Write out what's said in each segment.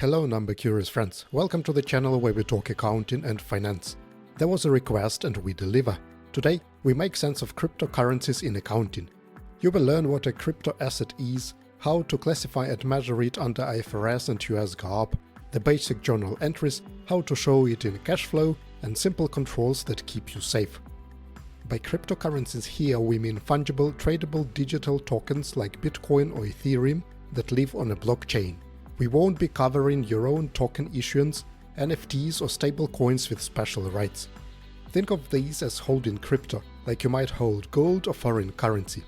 Hello number-curious friends, welcome to the channel where we talk accounting and finance. There was a request and we deliver. Today we make sense of cryptocurrencies in accounting. You will learn what a crypto asset is, how to classify and measure it under IFRS and US GAAP, the basic journal entries, how to show it in cash flow, and simple controls that keep you safe. By cryptocurrencies here we mean fungible, tradable digital tokens like Bitcoin or Ethereum that live on a blockchain. We won't be covering your own token issuance, NFTs or stablecoins with special rights. Think of these as holding crypto, like you might hold gold or foreign currency.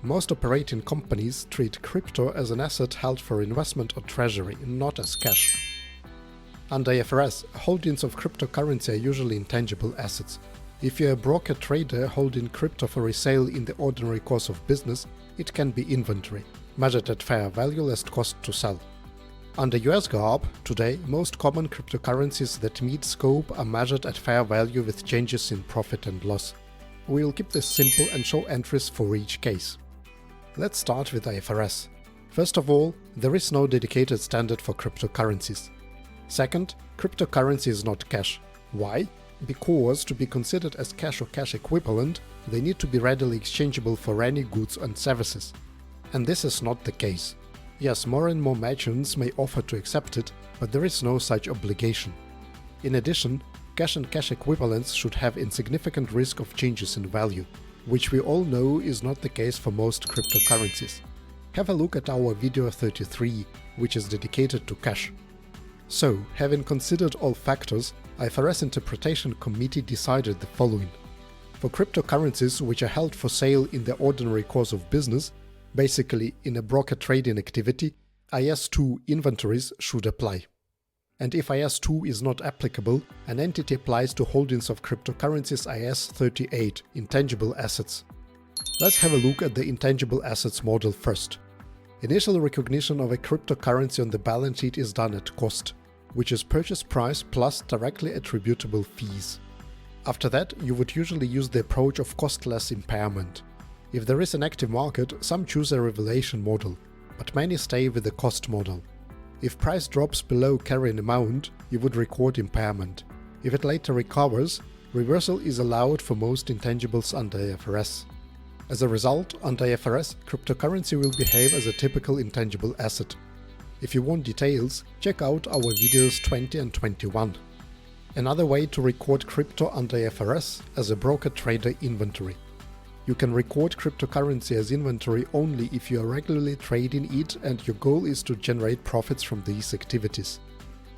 Most operating companies treat crypto as an asset held for investment or treasury, not as cash. Under IFRS, holdings of cryptocurrency are usually intangible assets. If you're a broker trader holding crypto for resale in the ordinary course of business, it can be inventory, measured at fair value less cost to sell. Under US GAAP, today, most common cryptocurrencies that meet scope are measured at fair value with changes in profit and loss. We'll keep this simple and show entries for each case. Let's start with IFRS. First of all, there is no dedicated standard for cryptocurrencies. Second, cryptocurrency is not cash. Why? Because to be considered as cash or cash equivalent, they need to be readily exchangeable for any goods and services. And this is not the case. Yes, more and more merchants may offer to accept it, but there is no such obligation. In addition, cash and cash equivalents should have insignificant risk of changes in value, which we all know is not the case for most cryptocurrencies. Have a look at our video 33, which is dedicated to cash. So, having considered all factors, IFRS Interpretation Committee decided the following. For cryptocurrencies which are held for sale in the ordinary course of business, basically in a broker trading activity, IS2 inventories should apply. And if IS2 is not applicable, an entity applies to holdings of cryptocurrencies IS38, intangible assets. Let's have a look at the intangible assets model first. Initial recognition of a cryptocurrency on the balance sheet is done at cost, which is purchase price plus directly attributable fees. After that, you would usually use the approach of costless impairment. If there is an active market, some choose a revaluation model, but many stay with the cost model. If price drops below carrying amount, you would record impairment. If it later recovers, reversal is allowed for most intangibles under IFRS. As a result, under IFRS, cryptocurrency will behave as a typical intangible asset. If you want details, check out our videos 20 and 21. Another way to record crypto under IFRS as a broker-trader inventory. You can record cryptocurrency as inventory only if you are regularly trading it and your goal is to generate profits from these activities.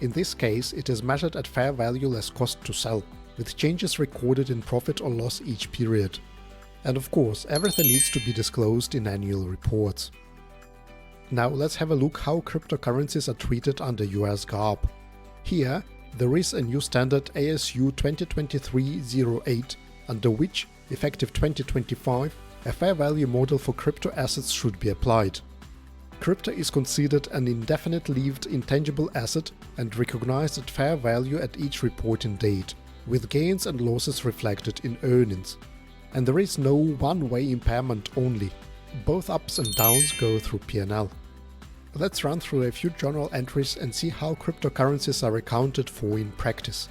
In this case, it is measured at fair value less cost to sell, with changes recorded in profit or loss each period. And of course, everything needs to be disclosed in annual reports. Now let's have a look how cryptocurrencies are treated under US GAAP. Here, there is a new standard ASU 2023-08, under which, effective 2025, a fair value model for crypto assets should be applied. Crypto is considered an indefinite-lived intangible asset and recognized at fair value at each reporting date, with gains and losses reflected in earnings. And there is no one-way impairment only. Both ups and downs go through P&L. Let's run through a few journal entries and see how cryptocurrencies are accounted for in practice.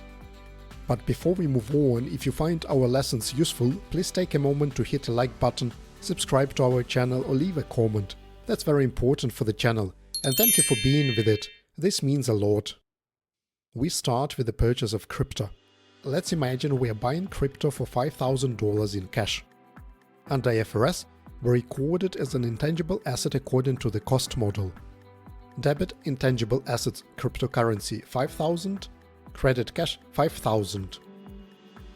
But before we move on, if you find our lessons useful, please take a moment to hit the like button, subscribe to our channel or leave a comment. That's very important for the channel, and thank you for being with it. This means a lot. We start with the purchase of crypto. Let's imagine we are buying crypto for $5,000 in cash. Under IFRS, we record it as an intangible asset according to the cost model. Debit intangible assets cryptocurrency 5,000, credit cash 5,000.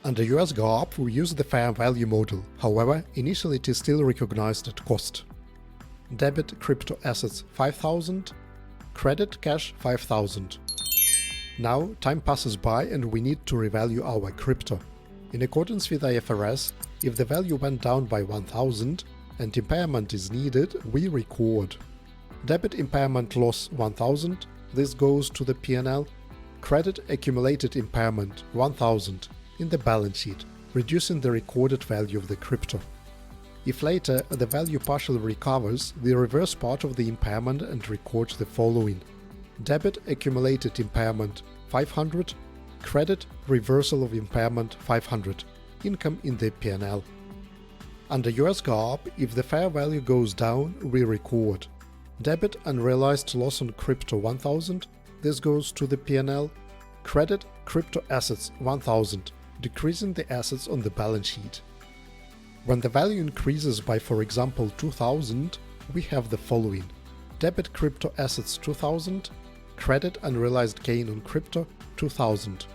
Under US GAAP, we use the fair value model, however, initially it is still recognized at cost. Debit crypto assets 5,000, credit cash 5,000. Now, time passes by and we need to revalue our crypto. In accordance with IFRS, if the value went down by 1,000 and impairment is needed, we record. Debit impairment loss 1,000, this goes to the P&L. Credit accumulated impairment 1,000 in the balance sheet, reducing the recorded value of the crypto. If later the value partially recovers, we reverse part of the impairment and record the following. Debit accumulated impairment 500, credit reversal of impairment 500, income in the P&L. Under US GAAP, if the fair value goes down, we record debit unrealized loss on crypto 1000, this goes to the P&L, credit crypto assets 1000, decreasing the assets on the balance sheet. When the value increases by, for example, 2000, we have the following: debit crypto assets 2000, credit unrealized gain on crypto 2000.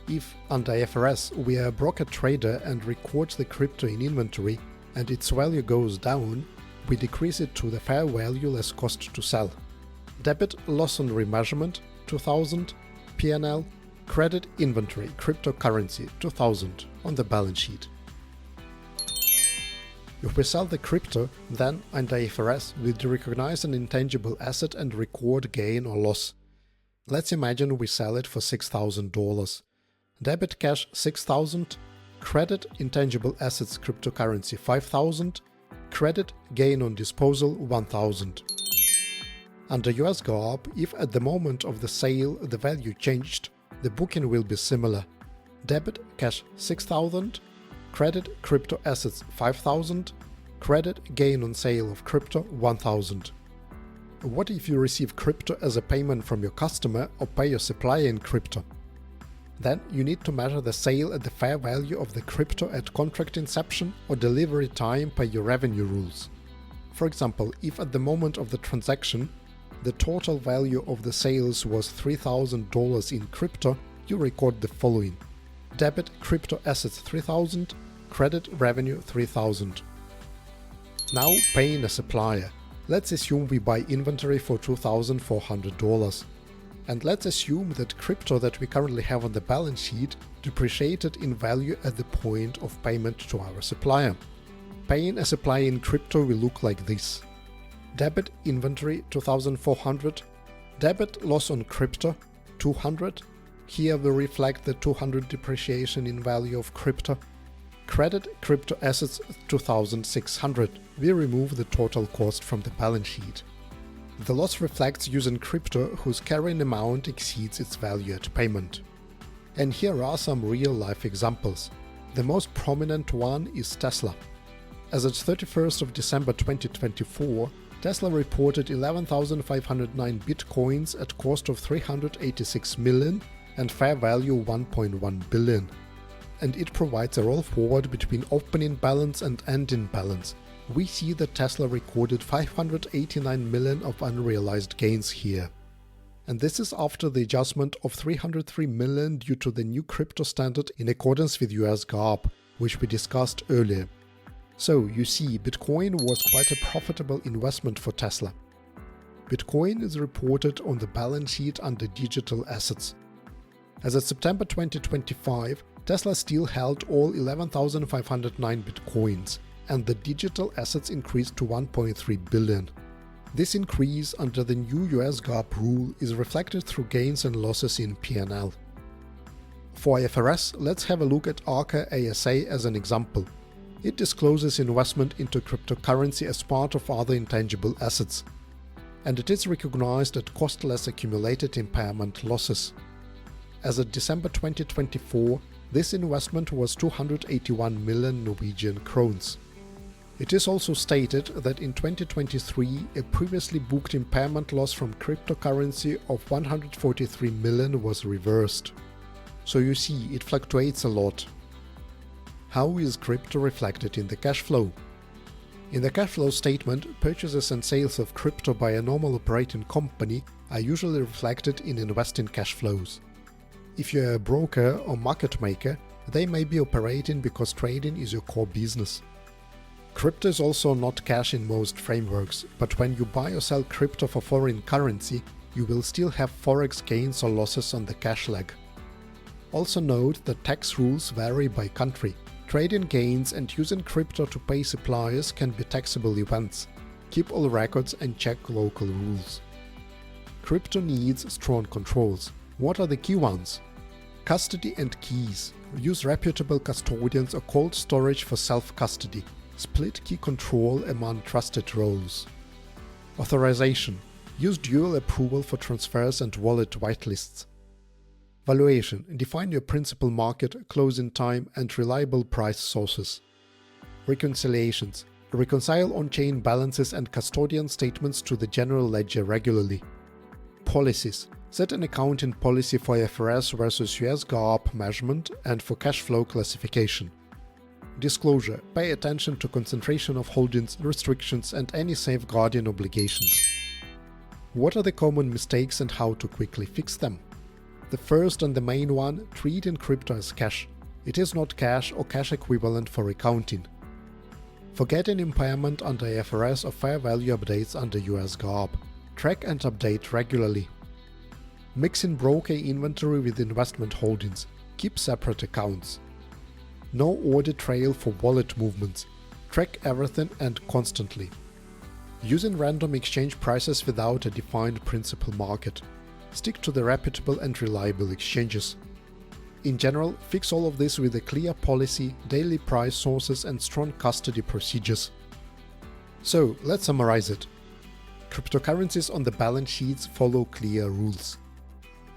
If, under IFRS, we are a broker trader and record the crypto in inventory and its value goes down, we decrease it to the fair value less cost to sell. Debit loss on remeasurement 2000, P&L, credit inventory cryptocurrency 2000 on the balance sheet. If we sell the crypto, then under IFRS we recognize an intangible asset and record gain or loss. Let's imagine we sell it for $6,000. Debit cash 6,000, credit intangible assets cryptocurrency 5,000, credit gain on disposal 1,000. Under US GAAP, if at the moment of the sale the value changed, the booking will be similar. Debit cash 6,000, credit crypto assets 5,000, credit gain on sale of crypto 1,000. What if you receive crypto as a payment from your customer or pay your supplier in crypto? Then you need to measure the sale at the fair value of the crypto at contract inception or delivery time per your revenue rules. For example, if at the moment of the transaction the total value of the sales was $3,000 in crypto, you record the following: debit crypto assets 3,000, credit revenue 3,000. Now paying a supplier. Let's assume we buy inventory for $2,400. And let's assume that crypto that we currently have on the balance sheet depreciated in value at the point of payment to our supplier. Paying a supplier in crypto will look like this: debit inventory 2,400, debit loss on crypto 200, here we reflect the 200 depreciation in value of crypto, credit crypto assets 2,600, we remove the total cost from the balance sheet. The loss reflects using crypto whose carrying amount exceeds its value at payment. And here are some real-life examples. The most prominent one is Tesla. As at 31st of December 2024, Tesla reported 11,509 bitcoins at cost of $386 million and fair value $1.1 billion. And it provides a roll forward between opening balance and ending balance. We see that Tesla recorded 589 million of unrealized gains here. And this is after the adjustment of 303 million due to the new crypto standard in accordance with US GAAP, which we discussed earlier. So you see, Bitcoin was quite a profitable investment for Tesla. Bitcoin is reported on the balance sheet under digital assets. As of September 2025, Tesla still held all 11,509 Bitcoins, and the digital assets increased to 1.3 billion. This increase under the new US GAAP rule is reflected through gains and losses in P&L. For IFRS, let's have a look at Aker ASA as an example. It discloses investment into cryptocurrency as part of other intangible assets, and it is recognized at cost-less accumulated impairment losses. As of December 2024, this investment was 281 million Norwegian krones. It is also stated that in 2023, a previously booked impairment loss from cryptocurrency of 143 million was reversed. So you see, it fluctuates a lot. How is crypto reflected in the cash flow? In the cash flow statement, purchases and sales of crypto by a normal operating company are usually reflected in investing cash flows. If you're a broker or market maker, they may be operating because trading is your core business. Crypto is also not cash in most frameworks, but when you buy or sell crypto for foreign currency, you will still have forex gains or losses on the cash leg. Also note that tax rules vary by country. Trading gains and using crypto to pay suppliers can be taxable events. Keep all records and check local rules. Crypto needs strong controls. What are the key ones? Custody and keys. Use reputable custodians or cold storage for self-custody. Split key control among trusted roles. Authorization. Use dual approval for transfers and wallet whitelists. Valuation. Define your principal market, closing time, and reliable price sources. Reconciliations. Reconcile on-chain balances and custodian statements to the general ledger regularly. Policies. Set an accounting policy for IFRS versus US GAAP measurement and for cash flow classification. Disclosure. Pay attention to concentration of holdings, restrictions, and any safeguarding obligations. What are the common mistakes and how to quickly fix them? The first and the main one, treating crypto as cash. It is not cash or cash equivalent for accounting. Forgetting impairment under IFRS or fair value updates under US GAAP. Track and update regularly. Mixing broker inventory with investment holdings. Keep separate accounts. No audit trail for wallet movements. Track everything and constantly. Using random exchange prices without a defined principal market. Stick to the reputable and reliable exchanges. In general, fix all of this with a clear policy, daily price sources, and strong custody procedures. So, let's summarize it. Cryptocurrencies on the balance sheets follow clear rules.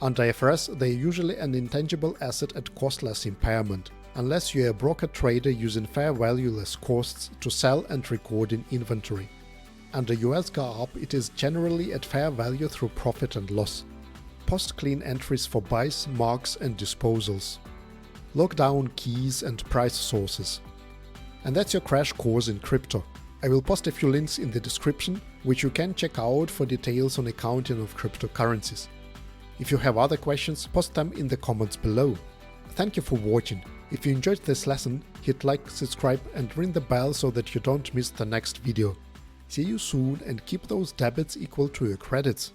Under IFRS, they are usually an intangible asset at costless impairment, unless you are a broker trader using fair value less costs to sell and record in inventory. Under US GAAP, it is generally at fair value through profit and loss. Post-clean entries for buys, marks, and disposals. Lock down keys and price sources. And that's your crash course in crypto. I will post a few links in the description, which you can check out for details on accounting of cryptocurrencies. If you have other questions, post them in the comments below. Thank you for watching. If you enjoyed this lesson, hit like, subscribe, and ring the bell so that you don't miss the next video. See you soon and keep those debits equal to your credits.